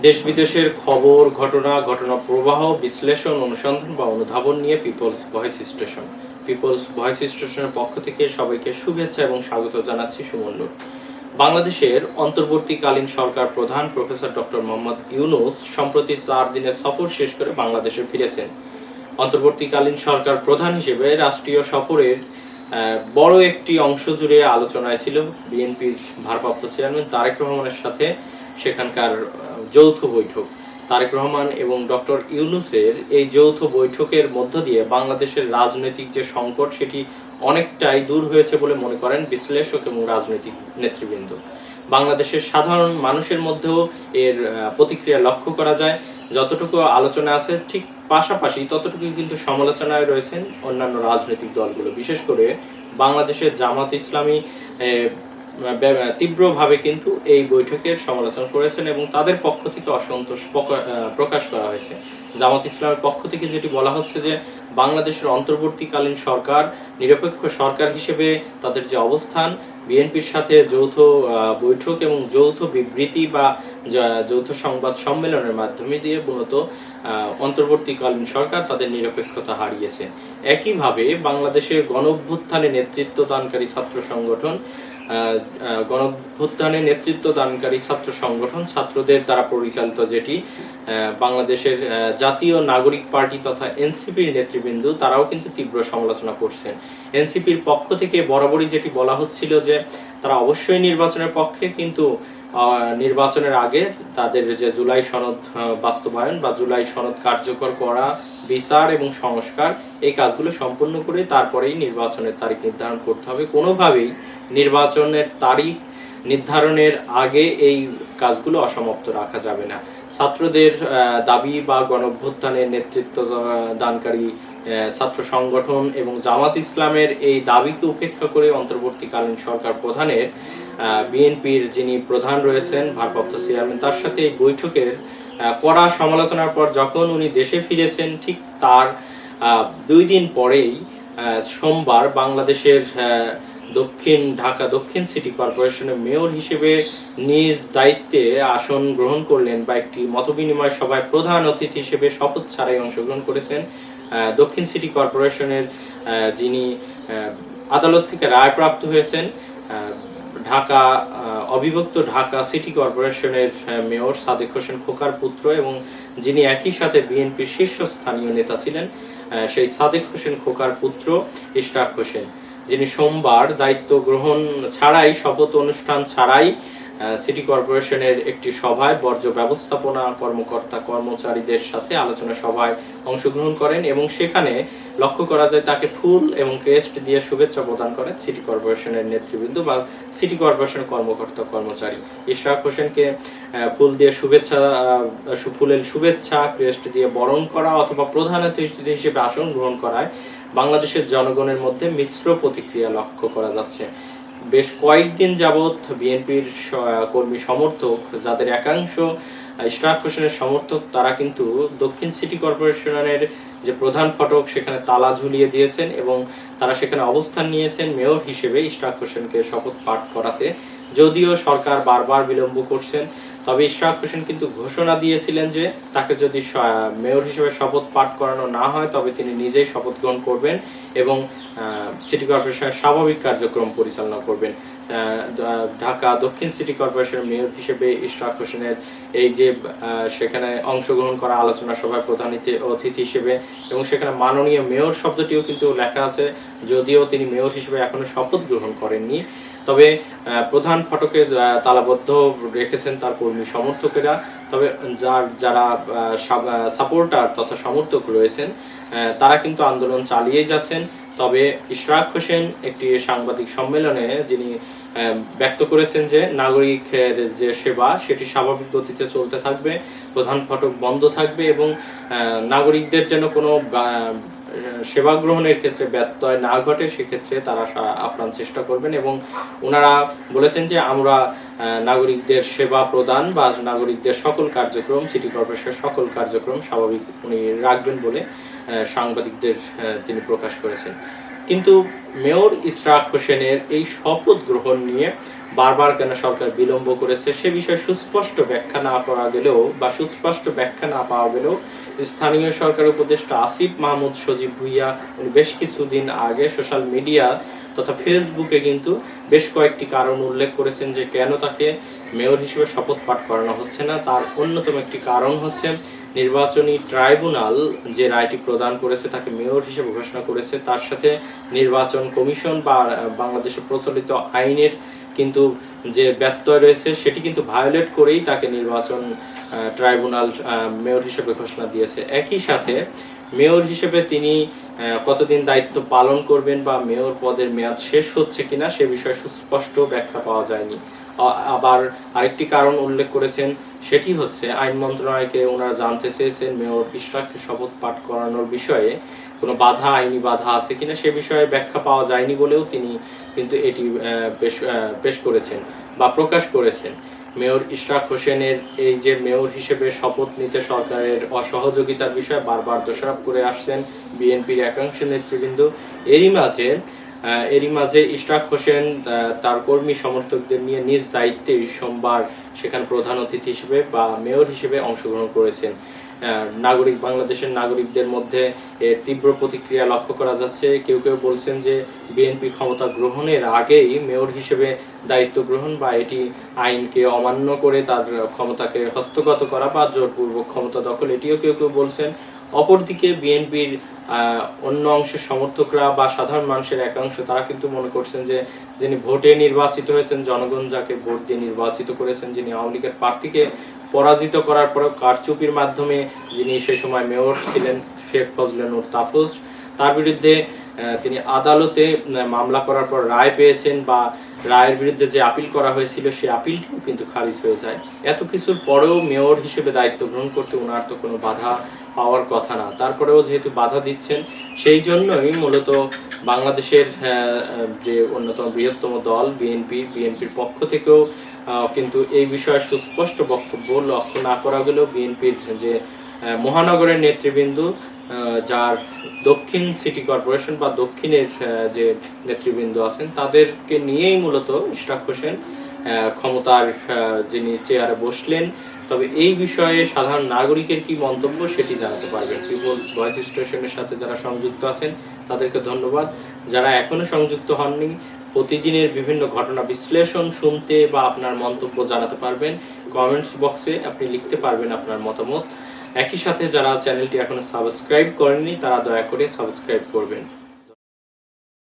দেশ বিদেশের খবর, ঘটনা প্রবাহ, বিশ্লেষণ, অনুসন্ধান বা অনুধাবন নিয়ে people's voice station. People's voice স্টেশনের পক্ষ থেকে সবাইকে শুভেচ্ছা এবং স্বাগত জানাচ্ছি সুমন নূর। বাংলাদেশের অন্তর্বর্তীকালীন সরকার প্রধান প্রফেসর ডক্টর মোহাম্মদ ইউনূস সম্প্রতি 4 দিনের সফর শেষ করে বাংলাদেশে ফিরেছেন। অন্তর্বর্তীকালীন সরকার প্রধান হিসেবে রাষ্ট্রীয় সফরের বড় একটি অংশ জুড়ে আলোচনায় ছিল বিএনপির ভারপ্রাপ্ত চেয়ারম্যান তারেক রহমানের সাথে সেখানকার যৌথ বৈঠক। তারেক রহমান এবং ডক্টর ইউনূসের এই যৌথ বৈঠকের মধ্য দিয়ে বাংলাদেশের রাজনৈতিক যে সংকট সেটি অনেকটাই দূর হয়েছে বলে মনে করেন বিশ্লেষক এবং রাজনৈতিক নেতৃবৃন্দ। বাংলাদেশের সাধারণ মানুষের মধ্যেও এর প্রতিক্রিয়া লক্ষ্য করা যায়। যতটুকু আলোচনা আছে ঠিক পাশাপাশি ততটুকু কিন্তু সমালোচনায় রয়েছেন অন্যান্য রাজনৈতিক দলগুলো, বিশেষ করে বাংলাদেশের জামাত ইসলামী তীব্রভাবে কিন্তু এই বৈঠকের সমালোচনা করেছেন এবং তাদের পক্ষ থেকে অসন্তোষ প্রকাশ করা হয়েছে। জামাত ইসলামের পক্ষ থেকে যেটি বলা হচ্ছে যে বাংলাদেশের অন্তর্বর্তীকালীন সরকার নিরপেক্ষ সরকার হিসেবে তাদের যে অবস্থান, বিএনপির সাথে যৌথ বৈঠক এবং যৌথ বিবৃতি বা যৌথ সংবাদ সম্মেলনের মাধ্যমে দিয়ে মূলত অন্তর্বর্তীকালীন সরকার তাদের নিরপেক্ষতা হারিয়েছে। একইভাবে বাংলাদেশের গণঅভ্যুত্থানে নেতৃত্ব দানকারী ছাত্র সংগঠন ছাত্র সংগঠন ছাত্রদের দ্বারা পরিচালিত যেটি বাংলাদেশের জাতীয় নাগরিক পার্টি তথা এনসিপির নেতৃবৃন্দ তারাও কিন্তু তীব্র সমালোচনা করছেন। এনসিপির পক্ষ থেকে বরাবরই যেটি বলা হচ্ছিল যে তারা অবশ্যই নির্বাচনের পক্ষে, কিন্তু নির্বাচনের আগে তাদের যে জুলাই সনদ বাস্তবায়ন বা জুলাই সনদ কার্যকর করা, বিচার এবং সংস্কার এই কাজগুলো সম্পূর্ণ করে তারপরেই নির্বাচনের তারিখ নির্ধারণ করতে হবে। কোনোভাবেই নির্বাচনের তারিখ নির্ধারণের আগে এই কাজগুলো অসমাপ্ত রাখা যাবে না। ছাত্রদের দাবি বা গণঅভ্যুত্থানের নেতৃত্ব দানকারী ছাত্র সংগঠন এবং জামাত ইসলামের এই দাবিকে উপেক্ষা করে অন্তর্বর্তীকালীন সরকার প্রধানের বিএনপির যিনি প্রধান রয়েছেন ভারপ্রাপ্ত চেয়ারম্যান তার সাথে এই বৈঠকের কড়া সমালোচনার পর যখন উনি দেশে ফিরেছেন ঠিক তার 2 দিন পরেই সোমবার বাংলাদেশের ঢাকা দক্ষিণ সিটি কর্পোরেশনের মেয়র হিসেবে নিজ দায়িত্বে আসন গ্রহণ করলেন বা একটি মতবিনিময় সভায় প্রধান অতিথি হিসেবে শপথ ছাড়াই অংশগ্রহণ করেছেন দক্ষিণ সিটি কর্পোরেশনের যিনি আদালত থেকে রায়প্রাপ্ত হয়েছেন ঢাকা অবিভক্ত ঢাকা সিটি কর্পোরেশনের মেয়র সাদেক হোসেন খোকার পুত্র এবং যিনি একই সাথে বিএনপির শীর্ষস্থানীয় নেতা ছিলেন সেই সাদেক হোসেন খোকার পুত্র ইশরাক হোসেন, যিনি সোমবার দায়িত্ব গ্রহণ ছাড়াই শপথ অনুষ্ঠান ছাড়াই সিটি কর্পোরেশনের একটি সভায় বর্জ্য ব্যবস্থাপনা কর্মকর্তা কর্মচারীদের সাথে আলোচনা সভায় অংশগ্রহণ করেন এবং সেখানে লক্ষ্য করা যায় তাকে ফুল এবং ক্রেস্ট দিয়ে শুভেচ্ছা প্রদান করেন সিটি কর্পোরেশনের নেতৃবৃন্দ বা সিটি কর্পোরেশনের কর্মকর্তা কর্মচারী। ইশরাক হোসেনকে ফুল দিয়ে ফুলের শুভেচ্ছা ক্রেস্ট দিয়ে বরণ করা অথবা প্রধান অতিথি হিসেবে আসন গ্রহণ করায় বাংলাদেশের জনগণের মধ্যে মিশ্র প্রতিক্রিয়া লক্ষ্য করা যাচ্ছে। বেশ কয়েকদিন যাবৎ বিএনপির কর্মী সমর্থক যাদের একাংশ ইশরাক হোসেনের সমর্থক তারা কিন্তু দক্ষিণ সিটি কর্পোরেশনের যে প্রধান ফটক সেখানে তালা ঝুলিয়ে দিয়েছেন এবং তারা সেখানে অবস্থান নিয়েছেন মেয়র হিসেবে ইশরাক হোসেনকে শপথ পাঠ করাতে। যদিও সরকার বারবার বিলম্ব করছেন, তবে ইশরাক হোসেন কিন্তু ঘোষণা দিয়েছিলেন যে তাকে যদি মেয়র হিসেবে শপথ পাঠ করানো না হয় তবে তিনি নিজেই শপথ গ্রহণ করবেন এবং সিটি কর্পোরেশনের স্বাভাবিক কার্যক্রম পরিচালনা করবেন। ঢাকা দক্ষিণ সিটি কর্পোরেশনের মেয়র হিসেবে ইশরাক হোসেনের এই যে সেখানে অংশগ্রহণ করা আলোচনা সভায় প্রধান অতিথি হিসেবে এবং সেখানে মাননীয় মেয়র শব্দটিও কিন্তু লেখা আছে, যদিও তিনি মেয়র হিসেবে এখনো শপথ গ্রহণ করেননি। তবে প্রধান ফটকে তালাবদ্ধ রেখেছেন তার কর্মী সমর্থকেরা। তবে যারা সাপোর্টার তথা সমর্থক রয়েছেন তারা কিন্তু আন্দোলন চালিয়েই যাচ্ছেন। তবে ইশরাক হোসেন একটি সাংবাদিক সম্মেলনে যিনি ব্যক্ত করেছেন যে নাগরিকের যে সেবা সেটি স্বাভাবিক গতিতে চলতে থাকবে, প্রধান ফটক বন্ধ থাকবে এবং নাগরিকদের যেন কোনো সেবা গ্রহণের ক্ষেত্রে ব্যত্যয় না ঘটে সেক্ষেত্রে তারা আপ্রাণ চেষ্টা করবেন এবং ওনারা বলেছেন যে আমরা নাগরিকদের সেবা প্রদান বা নাগরিকদের সকল কার্যক্রম সিটি কর্পোরেশনের সকল কার্যক্রম স্বাভাবিক উনি রাখবেন বলে সাংবাদিকদের তিনি প্রকাশ করেছেন। কিন্তু মেয়র ইশরাক হোসেনের এই শপথ গ্রহণ নিয়ে বারবার কেন সরকার বিলম্ব করেছে সে বিষয়ে সুস্পষ্ট ব্যাখ্যা না করা গেলেও বা সুস্পষ্ট ব্যাখ্যা না পাওয়া গেলেও স্থানীয় সরকার উপদেষ্টা আসিফ মাহমুদ সজীব ভুঁইয়া বেশ কিছুদিন আগে সোশ্যাল মিডিয়া তথা ফেসবুকে কিন্তু বেশ কয়েকটি কারণ উল্লেখ করেছেন যে কেন তাকে মেয়র হিসেবে শপথ পাঠ করানো হচ্ছে না। তার অন্যতম একটি কারণ হচ্ছে নির্বাচনী ট্রাইব্যুনাল যে রায়টি প্রদান করেছে তাকে মেয়র হিসেবে ঘোষণা করেছে, তার সাথে নির্বাচন কমিশন বা বাংলাদেশের প্রচলিত আইনের কিন্তু যে ব্যত্যয় রয়েছে সেটি কিন্তু ভায়োলেট করেই তাকে নির্বাচন ট্রাইব্যুনাল মেয়র হিসেবে ঘোষণা দিয়েছে। একই সাথে মেয়র হিসেবে তিনি কতদিন দায়িত্ব পালন করবেন বা মেয়র পদের মেয়াদ শেষ হচ্ছে কিনা সে বিষয়ে সুস্পষ্ট ব্যাখ্যা পাওয়া যায়নি। আবার আরেকটি কারণ উল্লেখ করেছেন সেটি হচ্ছে আইন মন্ত্রণালয়কে ওনারা জানতে চেয়েছেন মেয়র ইশরাককে শপথ পাঠ করানোর বিষয়ে কোনো বাধা, আইনি বাধা আছে কিনা সে বিষয়ে ব্যাখ্যা পাওয়া যায়নি বলেও তিনি কিন্তু এটি পেশ করেছেন বা প্রকাশ করেছেন। মেয়র ইশরাক হোসেনের এই যে মেয়র হিসেবে শপথ নিতে সরকারের অসহযোগিতার বিষয়ে বারবার দোষারোপ করে আসছেন বিএনপির একাংশ নেতৃবৃন্দ। এরই মাঝে ইশরাক হোসেন তার কর্মী সমর্থকদের নিয়ে নিজ দায়িত্বে সোমবার সেখানে প্রধান অতিথি হিসেবে বা মেয়র হিসেবে অংশগ্রহণ করেছেন। বাংলাদেশের নাগরিকদের মধ্যে এর তীব্র প্রতিক্রিয়া লক্ষ্য করা যাচ্ছে। কেউ কেউ বলছেন যে বিএনপি ক্ষমতা গ্রহণের আগেই মেয়র হিসেবে দায়িত্ব গ্রহণ বা এটি আইনকে অমান্য করে তার ক্ষমতাকে হস্তগত করা বা জোরপূর্বক ক্ষমতা দখল, এটিও কেউ কেউ বলছেন। অপরদিকে বিএনপির অন্য অংশের সমর্থকরা বা সাধারণ মানুষের একাংশ তারা কিন্তু মনে করছেন যে যিনি ভোটে নির্বাচিত হয়েছেন, জনগণ যাকে ভোট দিয়ে নির্বাচিত করেছেন, যিনি আওয়ামী লীগের প্রার্থীকে পরাজিত করার পরেও কারচুপির মাধ্যমে যিনি সেই সময় মেয়র ছিলেন শেখ ফজলে নূর তাপস, তার বিরুদ্ধে তিনি আদালতে মামলা করার পর রায় পেয়েছেন বা রায়ের বিরুদ্ধে যে আপিল করা হয়েছিল সেই আপিলটিও কিন্তু খারিজ হয়ে যায়। এত কিছুর পরেও মেয়র হিসেবে দায়িত্ব গ্রহণ করতে ওনার তো কোনো বাধা পাওয়ার কথা না, তারপরেও যেহেতু বাধা দিচ্ছেন সেই মূলত বাংলাদেশের যে অন্যতম বৃহত্তম দল বিএনপির পক্ষ থেকেও কিন্তু এই বিষয়ে সুস্পষ্ট বক্তব্য লক্ষ্য না করা গেলেও বিএনপির যে মহানগরের নেতৃবৃন্দ যার দক্ষিণ সিটি কর্পোরেশন বা দক্ষিণের যে নেতৃবৃন্দ আছেন তাদেরকে নিয়েই মূলত ইশরাক হোসেন ক্ষমতার যিনি চেয়ারে বসলেন। তবে এই বিষয়ে সাধারণ নাগরিকের কি মন্তব্য সেটি জানাতে পারবেন। পিপলস ভয়েস স্টেশনের সাথে যারা সংযুক্ত আছেন তাদেরকে ধন্যবাদ। যারা এখনো সংযুক্ত হননি প্রতিদিনের বিভিন্ন ঘটনা বিশ্লেষণ শুনতে বা আপনার মন্তব্য জানাতে পারবেন কমেন্টস বক্সে, আপনি লিখতে পারবেন আপনার মতামত। একই সাথে যারা চ্যানেলটি এখনো সাবস্ক্রাইব করেননি তারা দয়া করে সাবস্ক্রাইব করবেন।